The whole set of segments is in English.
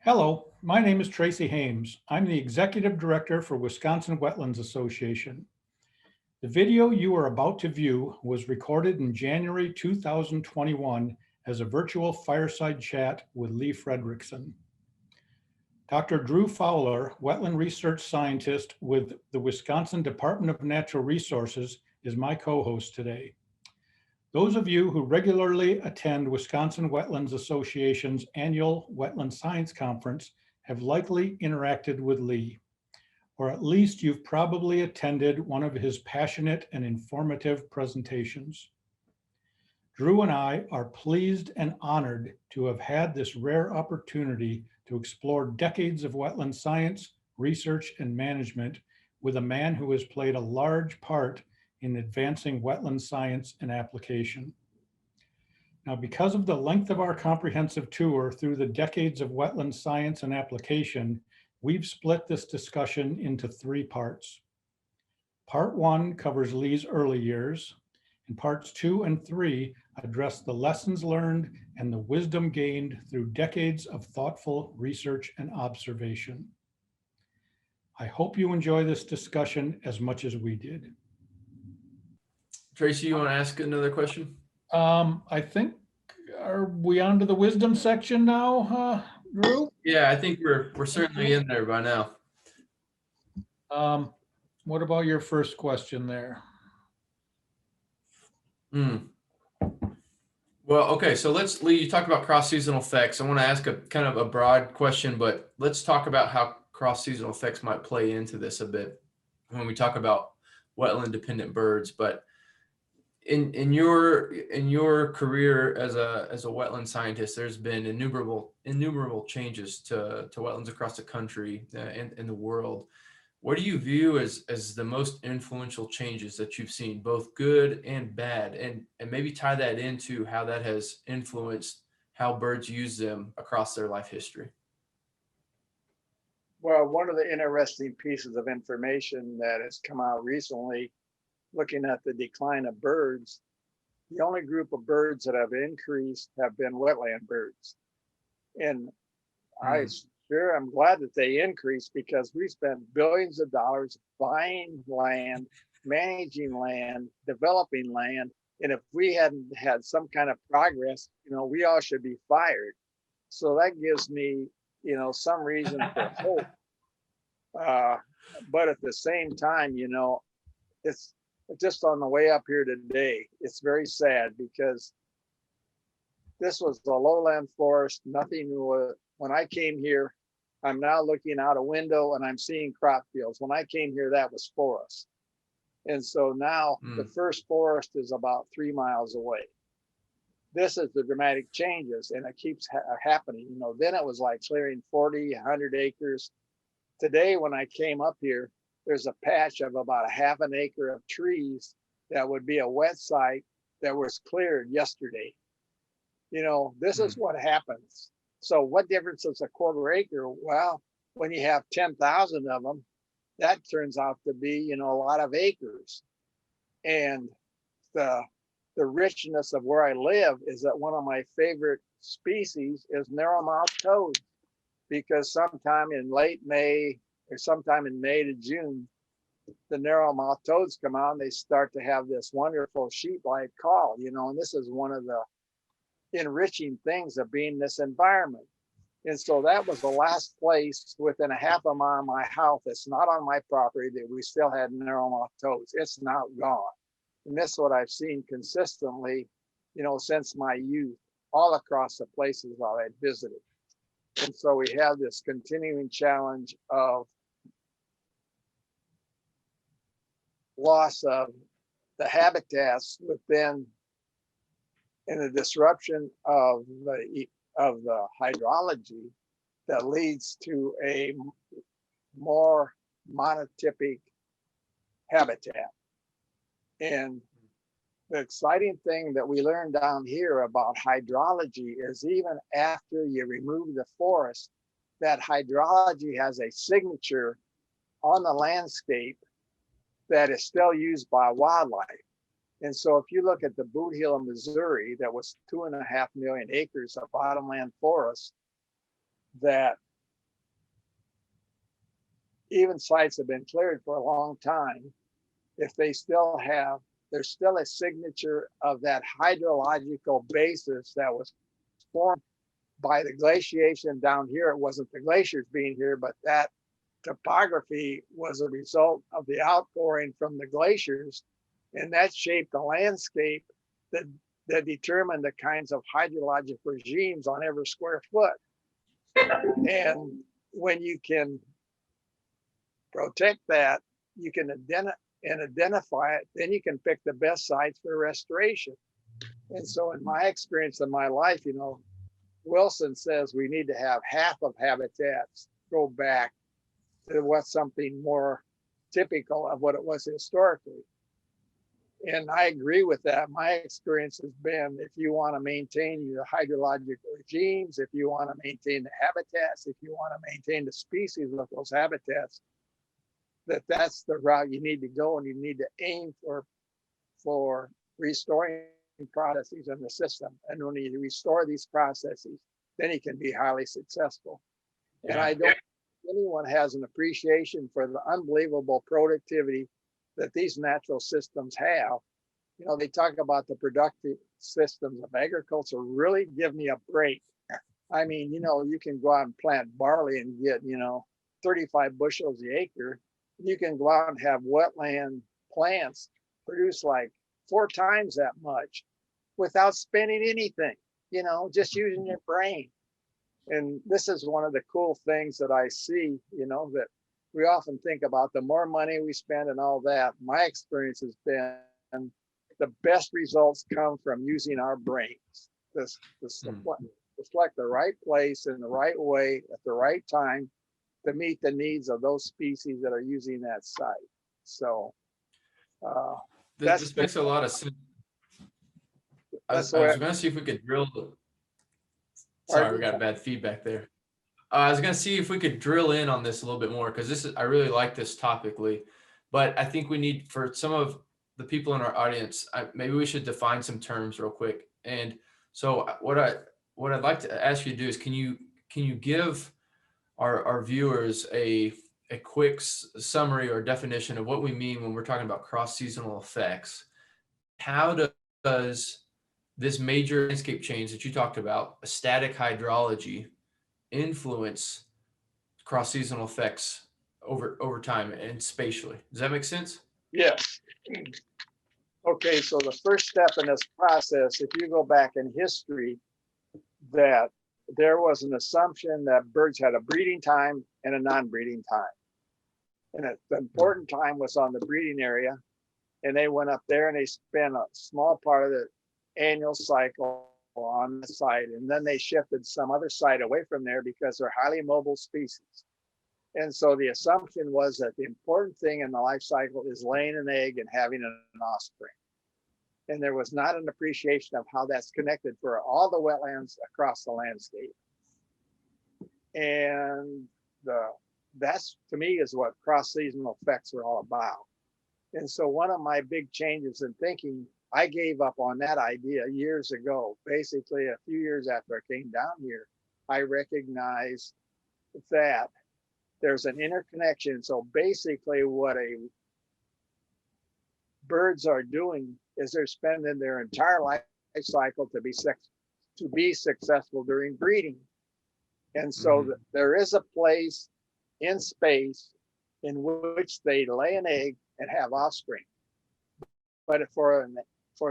Hello, my name is Tracy Hames. I'm the Executive Director for Wisconsin Wetlands Association. The video you are about to view was recorded in January 2021 as a virtual fireside chat with Leigh Fredrickson. Dr. Drew Fowler, wetland research scientist with the Wisconsin Department of Natural Resources, is my co-host today. Those of you who regularly attend Wisconsin Wetlands Association's annual Wetland Science Conference have likely interacted with Leigh, or at least you've probably attended one of his passionate and informative presentations. Drew and I are pleased and honored to have had this rare opportunity to explore decades of wetland science, research, and management with a man who has played a large part in advancing wetland science and application. Now, because of the length of our comprehensive tour through the decades of wetland science and application, we've split this discussion into three parts. Part one covers Leigh's early years, and parts 2 and 3 address the lessons learned and the wisdom gained through decades of thoughtful research and observation. I hope you enjoy this discussion as much as we did. Tracy, you want to ask another question? I think, are we on to the wisdom section now, Drew? Yeah, I think we're certainly in there by now. What about your first question there? Well, okay, so Leigh, you talked about cross-seasonal effects. I want to ask a kind of a broad question, but let's talk about how cross-seasonal effects might play into this a bit when we talk about wetland-dependent birds. But in your career as a wetland scientist, there's been innumerable changes to wetlands across the country and in the world. What do you view as the most influential changes that you've seen, both good and bad, and maybe tie that into how that has influenced how birds use them across their life history? Well, one of the interesting pieces of information that has come out recently, looking at the decline of birds, the only group of birds that have increased have been wetland birds. And I'm glad that they increased, because we spent billions of dollars buying land, managing land, developing land. And if we hadn't had some kind of progress, we all should be fired. So that gives me, some reason for hope. But at the same time, it's just on the way up here today. It's very sad, because this was the lowland forest. Nothing was, when I came here, I'm now looking out a window and I'm seeing crop fields. When I came here, that was forest. And so now the first forest is about 3 miles away. This is the dramatic changes, and it keeps happening. Then it was like clearing 40, 100 acres. Today, when I came up here, there's a patch of about a half an acre of trees that would be a wet site that was cleared yesterday. This is what happens. So what difference is a quarter acre? Well, when you have 10,000 of them, that turns out to be, a lot of acres. And the richness of where I live is that one of my favorite species is narrow-mouthed toads, because sometime in late May or sometime in May to June, the narrow-mouthed toads come out and they start to have this wonderful sheep-like call, and this is one of the enriching things of being in this environment. And so that was the last place within a half a mile of my house that's not on my property that we still had narrow-mouthed toads. It's now gone. And this is what I've seen consistently, since my youth, all across the places that I visited. And so we have this continuing challenge of loss of the habitats within, and the disruption of the hydrology that leads to a more monotypic habitat. And the exciting thing that we learned down here about hydrology is, even after you remove the forest, that hydrology has a signature on the landscape that is still used by wildlife. And so if you look at the Boot Heel of Missouri, that was 2.5 million acres of bottomland forest that even sites have been cleared for a long time, if they still have, there's still a signature of that hydrological basis that was formed by the glaciation down here. It wasn't the glaciers being here, but that topography was a result of the outpouring from the glaciers, and that shaped the landscape that determined the kinds of hydrologic regimes on every square foot. And when you can protect that, you can identify it, then you can pick the best sites for restoration. And so in my experience in my life, you know, Wilson says we need to have half of habitats go back to what's something more typical of what it was historically. And I agree with that. My experience has been, if you want to maintain your hydrologic regimes, if you want to maintain the habitats, if you want to maintain the species of those habitats, that's the route you need to go, and you need to aim for restoring processes in the system. And when you restore these processes, then you can be highly successful. Yeah. And I don't think anyone has an appreciation for the unbelievable productivity that these natural systems have. You know, they talk about the productive systems of agriculture. Really give me a break. I mean, you know, you can go out and plant barley and get, you know, 35 bushels the acre. You can go out and have wetland plants produce like 4 times that much without spending anything, you know, just using your brain. And this is one of the cool things that I see, you know, that we often think about the more money we spend and all that. My experience has been the best results come from using our brains. This select the right place in the right way at the right time to meet the needs of those species that are using that site. So this makes a lot of sense. I was going to see if we could drill. Sorry, we got bad feedback there. I was going to see if we could drill in on this a little bit more, because I really like this topic, Leigh. But I think we need, for some of the people in our audience, maybe we should define some terms real quick. And so what I'd like to ask you to do is, can you give our viewers a quick summary or definition of what we mean when we're talking about cross-seasonal effects? How does this major landscape change that you talked about, a static hydrology, influence cross-seasonal effects over time and spatially? Does that make sense? Yes. Okay, so the first step in this process, if you go back in history, that there was an assumption that birds had a breeding time and a non-breeding time. And the important time was on the breeding area. And they went up there and they spent a small part of the annual cycle on the site. And then they shifted some other site away from there because they're highly mobile species. And so the assumption was that the important thing in the life cycle is laying an egg and having an offspring. And there was not an appreciation of how that's connected for all the wetlands across the landscape. And that's, to me, is what cross-seasonal effects are all about. And so one of my big changes in thinking, I gave up on that idea years ago. Basically, a few years after I came down here, I recognized that there's an interconnection. So basically what birds are doing is they're spending their entire life cycle to be successful during breeding. And so there is a place in space in which they lay an egg and have offspring. But for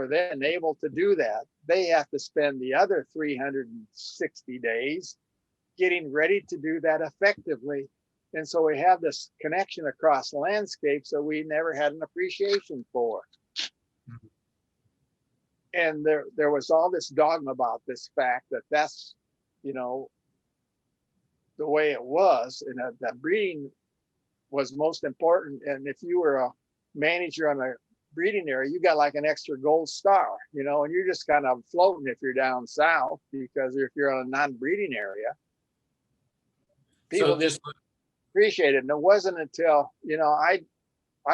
them able to do that, they have to spend the other 360 days getting ready to do that effectively. And so we have this connection across landscapes that we never had an appreciation for. And there was all this dogma about this fact that that's, you know, the way it was, and that breeding was most important. And if you were a manager on a breeding area, you got like an extra gold star, you know, and you're just kind of floating if you're down south, because if you're on a non-breeding area, people just appreciate it. And it wasn't until, you know, I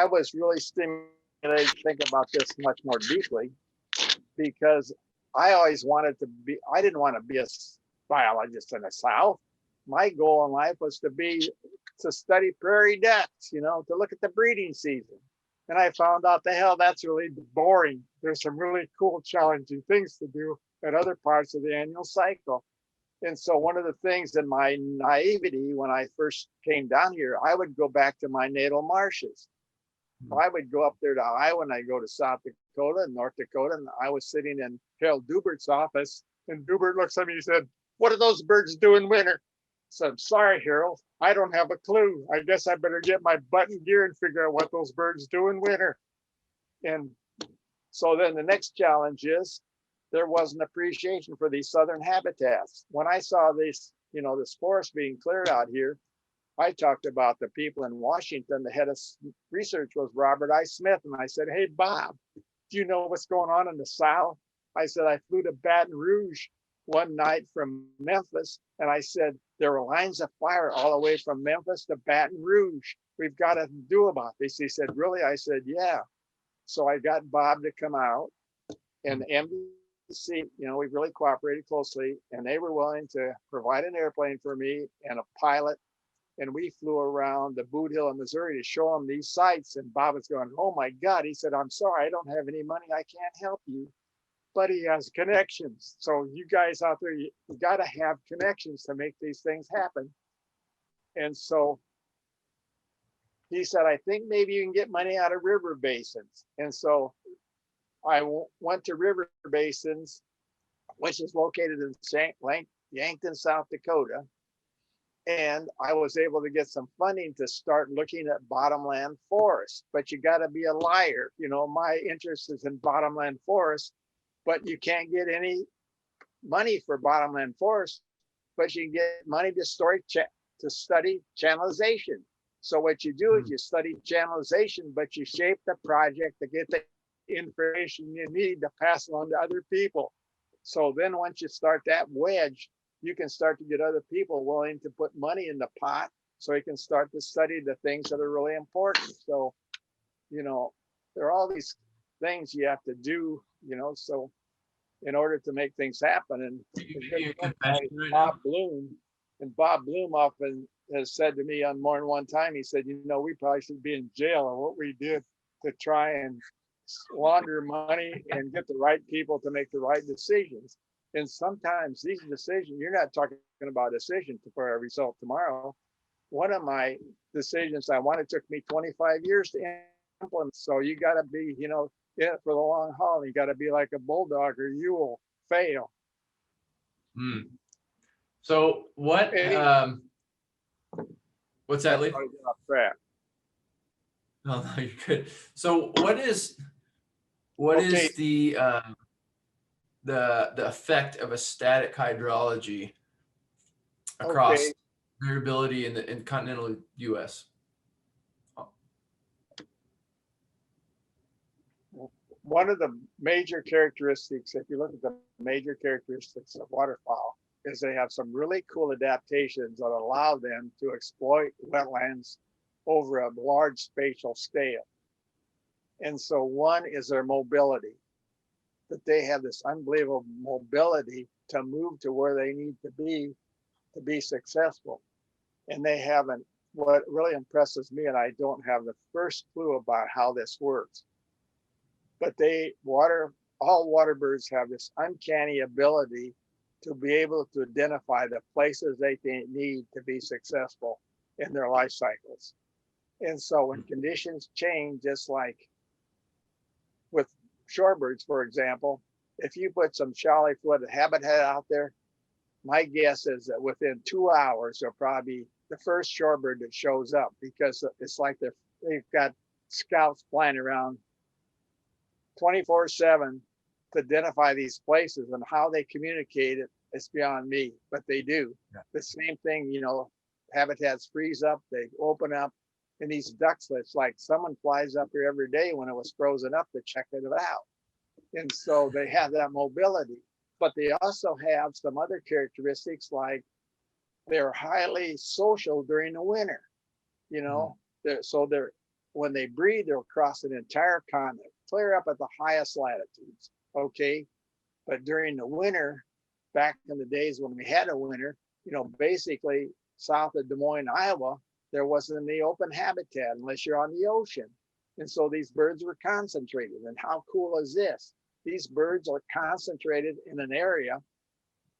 was really stimulated to think about this much more deeply, because I always wanted to be, I didn't want to be a biologist in the South. My goal in life was to be to study prairie ducks, to look at the breeding season. And I found out the hell that's really boring. There's some really cool, challenging things to do at other parts of the annual cycle. And so one of the things in my naivety when I first came down here, I would go back to my natal marshes. I would go up there to Iowa and I go to South Dakota and North Dakota. And I was sitting in Harold Dubert's office and Dubert looks at me and said, "What do those birds do in winter?" I said, "I'm sorry, Harold, I don't have a clue. I guess I better get my butt in gear and figure out what those birds do in winter." And so then the next challenge is there was an appreciation for these southern habitats. When I saw this, this forest being cleared out here, I talked about the people in Washington. The head of research was Robert I. Smith. And I said, "Hey, Bob, do you know what's going on in the South?" I said, "I flew to Baton Rouge one night from Memphis. And I said, there were lines of fire all the way from Memphis to Baton Rouge. We've got to do about this." He said, "Really?" I said, "Yeah." So I got Bob to come out and NBC, we really cooperated closely and they were willing to provide an airplane for me and a pilot. And we flew around the Boot Hill in Missouri to show him these sites. And Bob was going, "Oh my God." He said, "I'm sorry, I don't have any money. I can't help you." But he has connections. So you guys out there, you got to have connections to make these things happen. And so he said, "I think maybe you can get money out of river basins." And so I went to River Basins, which is located in Yankton, South Dakota. And I was able to get some funding to start looking at bottomland forests. But you got to be a liar. My interest is in bottomland forests, but you can't get any money for bottomland forests, but you can get money to study channelization. So what you do is you study channelization, but you shape the project to get the information you need to pass along to other people. So then once you start that wedge, you can start to get other people willing to put money in the pot so you can start to study the things that are really important. So, there are all these things you have to do, so in order to make things happen. And Bob Bloom often has said to me on more than one time, he said, "We probably should be in jail on what we did to try and launder money and get the right people to make the right decisions." And sometimes these decisions, you're not talking about a decision for a result tomorrow. One of my decisions I wanted took me 25 years to implement. So you got to be, in it for the long haul. You got to be like a bulldog or you will fail. So what, what's that, Leigh? No, you're good. So what is the effect of a static hydrology across variability in continental US? One of the major characteristics, if you look at the major characteristics of waterfowl, is they have some really cool adaptations that allow them to exploit wetlands over a large spatial scale. And so one is their mobility, that they have this unbelievable mobility to move to where they need to be successful. And they haven't, what really impresses me, and I don't have the first clue about how this works, but all water birds have this uncanny ability to be able to identify the places they need to be successful in their life cycles. And so when conditions change, just like with shorebirds, for example, if you put some shallow-footed habitat out there, my guess is that within 2 hours, they'll probably be the first shorebird that shows up, because it's like they've got scouts flying around 24/7 to identify these places, and how they communicate it's beyond me, but they do. Yeah. The same thing, habitats freeze up, they open up, and these ducks, it's like someone flies up here every day when it was frozen up to check it out. And so they have that mobility, but they also have some other characteristics, like they're highly social during the winter. When they breed, they'll cross an entire continent, clear up at the highest latitudes. Okay. But during the winter, back in the days when we had a winter, basically south of Des Moines, Iowa, there wasn't any open habitat unless you're on the ocean. And so these birds were concentrated. And how cool is this? These birds are concentrated in an area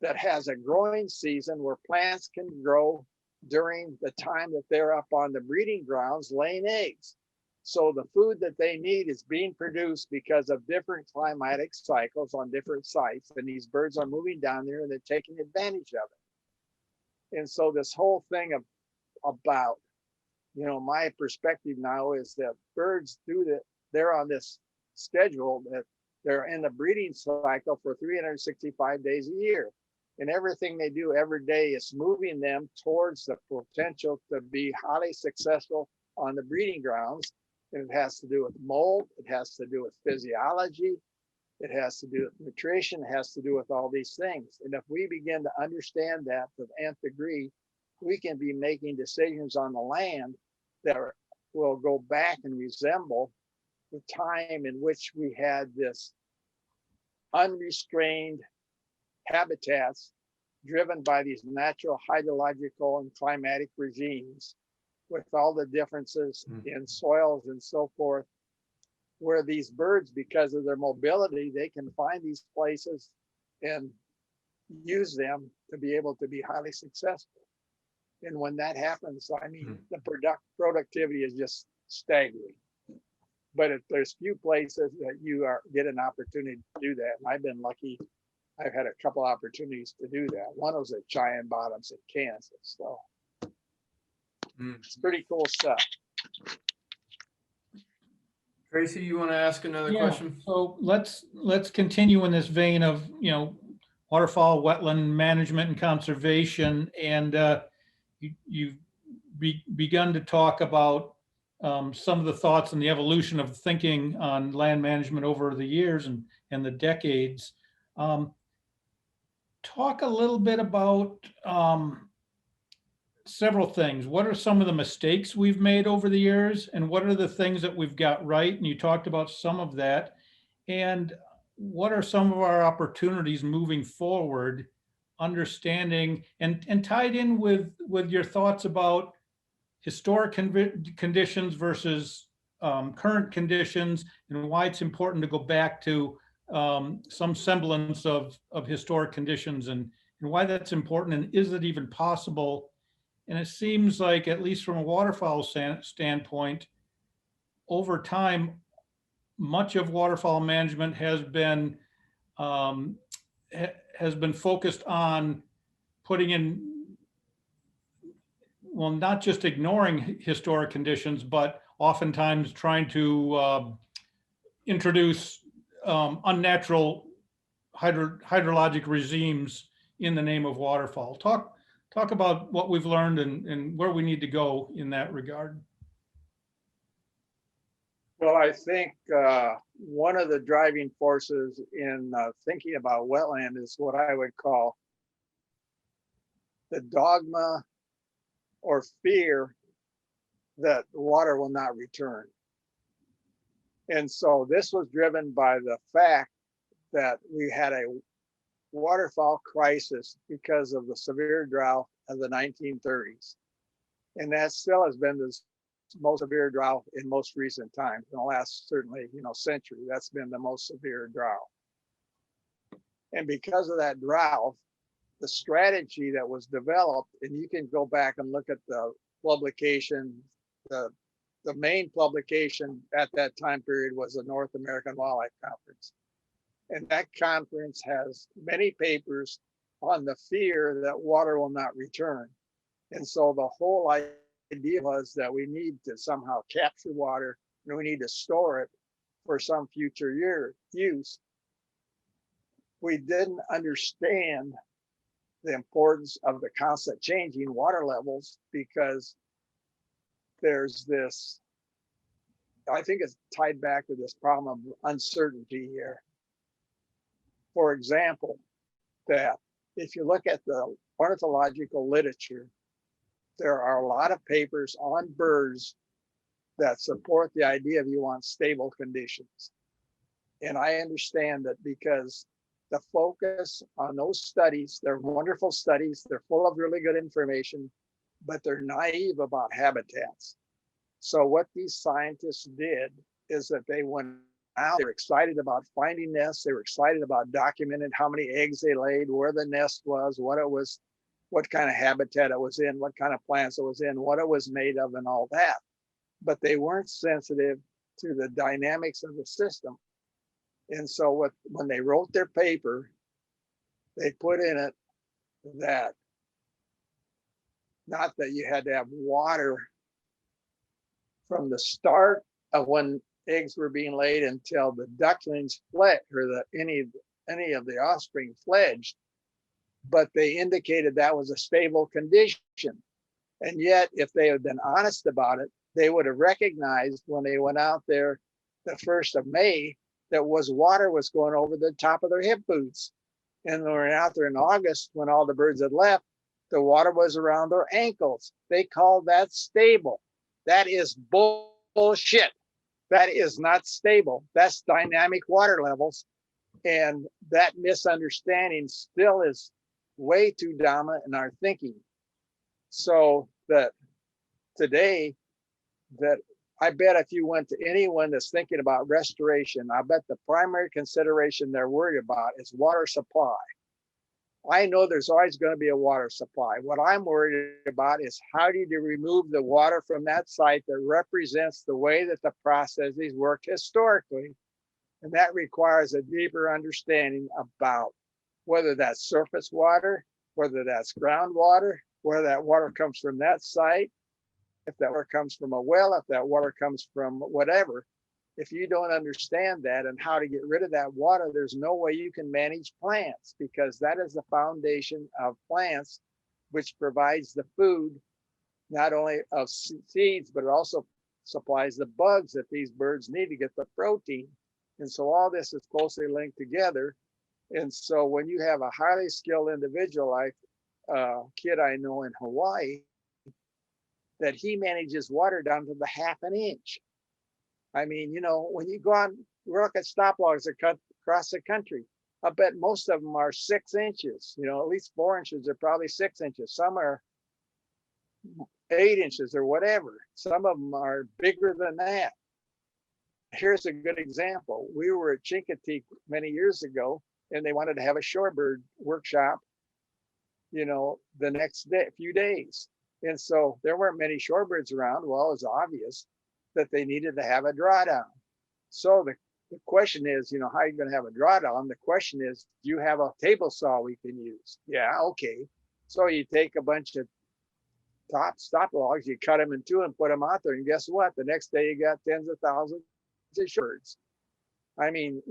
that has a growing season where plants can grow during the time that they're up on the breeding grounds laying eggs. So the food that they need is being produced because of different climatic cycles on different sites. And these birds are moving down there and they're taking advantage of it. And so this whole thing about, my perspective now is that birds do that. They're on this schedule that they're in the breeding cycle for 365 days a year. And everything they do every day is moving them towards the potential to be highly successful on the breeding grounds. And it has to do with mold, it has to do with physiology, it has to do with nutrition, it has to do with all these things. And if we begin to understand that to the nth degree, we can be making decisions on the land that will go back and resemble the time in which we had this unrestrained habitats driven by these natural hydrological and climatic regimes with all the differences in soils and so forth, where these birds, because of their mobility, they can find these places and use them to be able to be highly successful. And when that happens, I mean, the productivity is just staggering. But if there's few places that you get an opportunity to do that, and I've been lucky, I've had a couple opportunities to do that. One was at Cheyenne Bottoms in Kansas. So it's pretty cool stuff. Tracy, you want to ask another question? So let's continue in this vein of, waterfowl, wetland management and conservation. And you've begun to talk about some of the thoughts and the evolution of thinking on land management over the years and the decades. Talk a little bit about several things. What are some of the mistakes we've made over the years, and what are the things that we've got right? And you talked about some of that. And what are some of our opportunities moving forward, understanding and tied in with your thoughts about historic conditions versus current conditions, and why it's important to go back to some semblance of historic conditions, and why that's important, and is it even possible? And it seems like, at least from a waterfowl standpoint, over time, much of waterfowl management has been focused on putting in, well, not just ignoring historic conditions, but oftentimes trying to introduce unnatural hydrologic regimes in the name of waterfowl. Talk about what we've learned and where we need to go in that regard. Well, I think one of the driving forces in thinking about wetland is what I would call the dogma or fear that water will not return. And so this was driven by the fact that we had a waterfowl crisis because of the severe drought of the 1930s. And that still has been the most severe drought in most recent times. In the last, certainly, century, that's been the most severe drought. And because of that drought, the strategy that was developed, and you can go back and look at the publication, the main publication at that time period was the North American Wildlife Conference. And that conference has many papers on the fear that water will not return. And so the whole idea was that we need to somehow capture water and we need to store it for some future use. We didn't understand the importance of the constant changing water levels, because there's this, I think it's tied back to this problem of uncertainty here. For example, that if you look at the ornithological literature, there are a lot of papers on birds that support the idea of you want stable conditions. And I understand that because the focus on those studies, they're wonderful studies, they're full of really good information, but they're naive about habitats. So what these scientists did is that they went out, they were excited about finding nests, they were excited about documenting how many eggs they laid, where the nest was, what it was, what kind of habitat it was in, what kind of plants it was in, what it was made of, and all that. But they weren't sensitive to the dynamics of the system. And so when they wrote their paper, they put in it that not that you had to have water from the start of when eggs were being laid until the ducklings fled, or any of the offspring fledged, but they indicated that was a stable condition. And yet, if they had been honest about it, they would have recognized when they went out there the 1st of May that water was going over the top of their hip boots. And when we were out there in August, when all the birds had left, the water was around their ankles. They called that stable. That is bullshit. That is not stable. That's dynamic water levels. And that misunderstanding still is way too dominant in our thinking. So that today, that I bet if you went to anyone that's thinking about restoration, I bet the primary consideration they're worried about is water supply. I know there's always going to be a water supply. What I'm worried about is how do you remove the water from that site that represents the way that the processes worked historically. And that requires a deeper understanding about whether that's surface water, whether that's groundwater, whether that water comes from that site, if that water comes from a well, if that water comes from whatever. If you don't understand that and how to get rid of that water, there's no way you can manage plants, because that is the foundation of plants, which provides the food, not only of seeds, but it also supplies the bugs that these birds need to get the protein. And so all this is closely linked together. And so when you have a highly skilled individual, like a kid I know in Hawaii, that he manages water down to the half an inch. I mean, when you go on, look at stop logs across the country, I bet most of them are 6 inches, at least 4 inches, are probably 6 inches. Some are 8 inches or whatever. Some of them are bigger than that. Here's a good example. We were at Chincoteague many years ago, and they wanted to have a shorebird workshop, the next few days. And so there weren't many shorebirds around. Well, it's obvious that they needed to have a drawdown. So the question is, how are you going to have a drawdown? The question is, do you have a table saw we can use? Yeah, okay. So you take a bunch of stop logs, you cut them in two and put them out there. And guess what? The next day you got tens of thousands of shorebirds. I mean,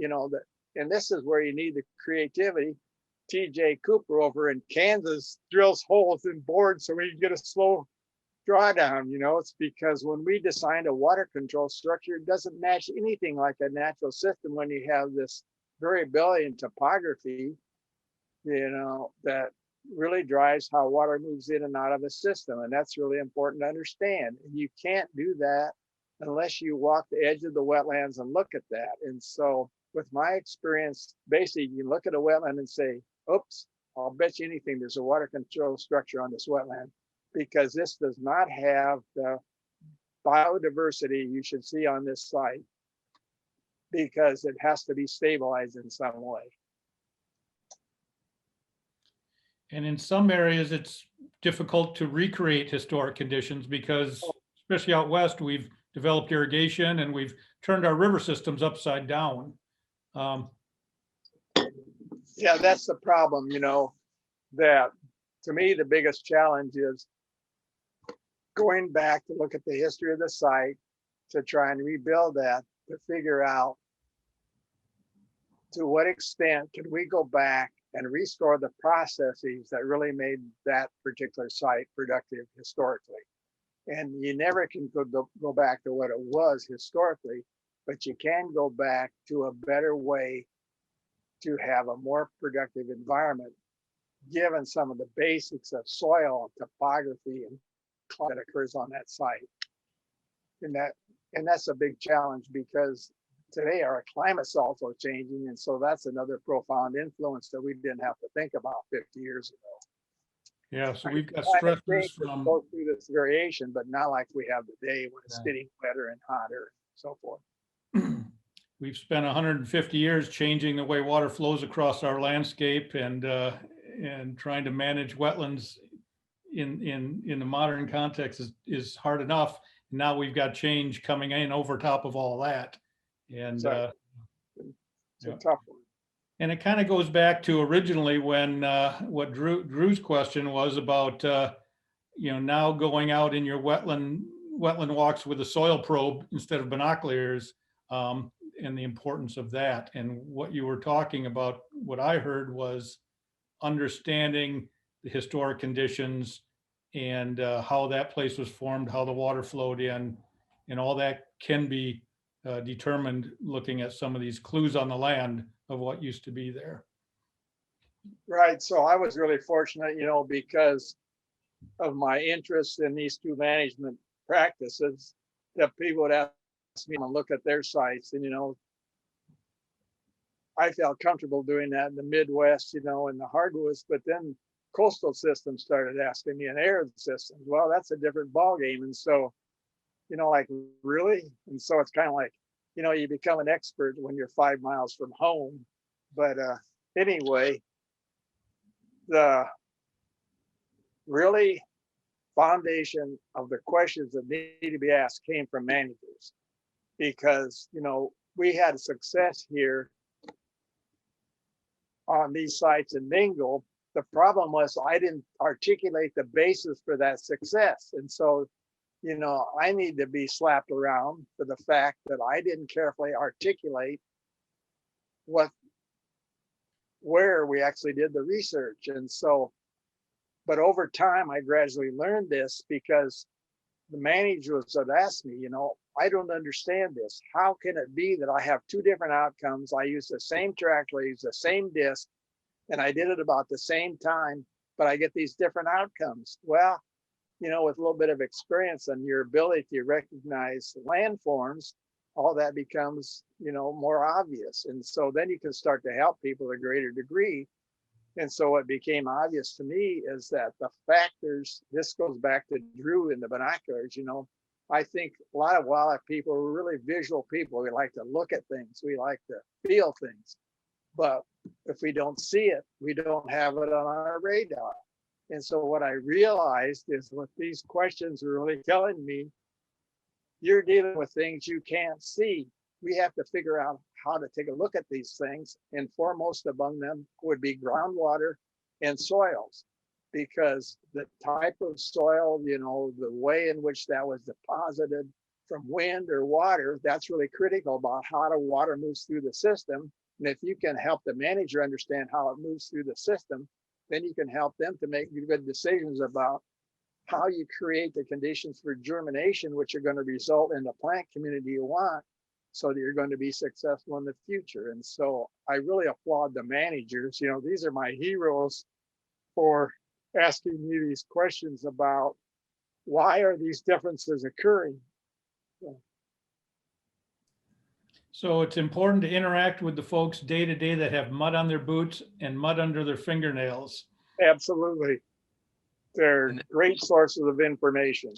and this is where you need the creativity. TJ Cooper over in Kansas drills holes in boards so we can get a slow drawdown. It's because when we designed a water control structure, it doesn't match anything like a natural system when you have this variability in topography, that really drives how water moves in and out of a system. And that's really important to understand. And you can't do that unless you walk the edge of the wetlands and look at that. And so with my experience, basically you look at a wetland and say, oops, I'll bet you anything there's a water control structure on this wetland, because this does not have the biodiversity you should see on this site, because it has to be stabilized in some way. And in some areas, it's difficult to recreate historic conditions because, especially out west, we've developed irrigation and we've turned our river systems upside down. Yeah, that's the problem, that to me, the biggest challenge is going back to look at the history of the site to try and rebuild that, to figure out to what extent can we go back and restore the processes that really made that particular site productive historically. And you never can go back to what it was historically, but you can go back to a better way to have a more productive environment, given some of the basics of soil, topography, and that occurs on that site. And that's a big challenge, because today our climate's also changing, and so that's another profound influence that we didn't have to think about 50 years ago. Yeah, so we've got Climate stressors change from, goes through this variation, but not like we have today when it's Yeah. getting wetter and hotter, and so forth. we've spent 150 years changing the way water flows across our landscape and trying to manage wetlands in the modern context is hard enough. Now we've got change coming in over top of all that. And So it's a yeah. tough one. And it kind of goes back to originally when what Drew's question was about, now going out in your wetland walks with a soil probe instead of binoculars, and the importance of that. And what you were talking about, what I heard was understanding the historic conditions and how that place was formed, how the water flowed in, and all that can be determined looking at some of these clues on the land of what used to be there. Right, so I was really fortunate, because of my interest in these two management practices, that people would ask me to look at their sites, and I felt comfortable doing that in the Midwest, in the hardwoods, but then coastal systems started asking me, and arid systems. Well, that's a different ballgame. And so, like, really? And so it's kind of like, you become an expert when you're 5 miles from home. But anyway, the really foundation of the questions that need to be asked came from managers, because, we had success here on these sites in Mingle. The problem was I didn't articulate the basis for that success. And so, I need to be slapped around for the fact that I didn't carefully articulate where we actually did the research. And so, but over time, I gradually learned this, because the managers would ask me, I don't understand this. How can it be that I have two different outcomes? I use the same tractor, I use the same disc, and I did it about the same time, but I get these different outcomes. Well, with a little bit of experience and your ability to recognize landforms, all that becomes, more obvious. And so then you can start to help people to a greater degree. And so what became obvious to me is that the factors, this goes back to Drew in the binoculars, I think a lot of wildlife people are really visual people. We like to look at things. We like to feel things. But if we don't see it, we don't have it on our radar. And so what I realized is what these questions are really telling me, you're dealing with things you can't see. We have to figure out how to take a look at these things. And foremost among them would be groundwater and soils, because the type of soil, the way in which that was deposited from wind or water, that's really critical about how the water moves through the system. And if you can help the manager understand how it moves through the system, then you can help them to make good decisions about how you create the conditions for germination, which are going to result in the plant community you want, so that you're going to be successful in the future. And so I really applaud the managers. These are my heroes for asking me these questions about why are these differences occurring. So it's important to interact with the folks day to day that have mud on their boots and mud under their fingernails. Absolutely. They're great sources of information.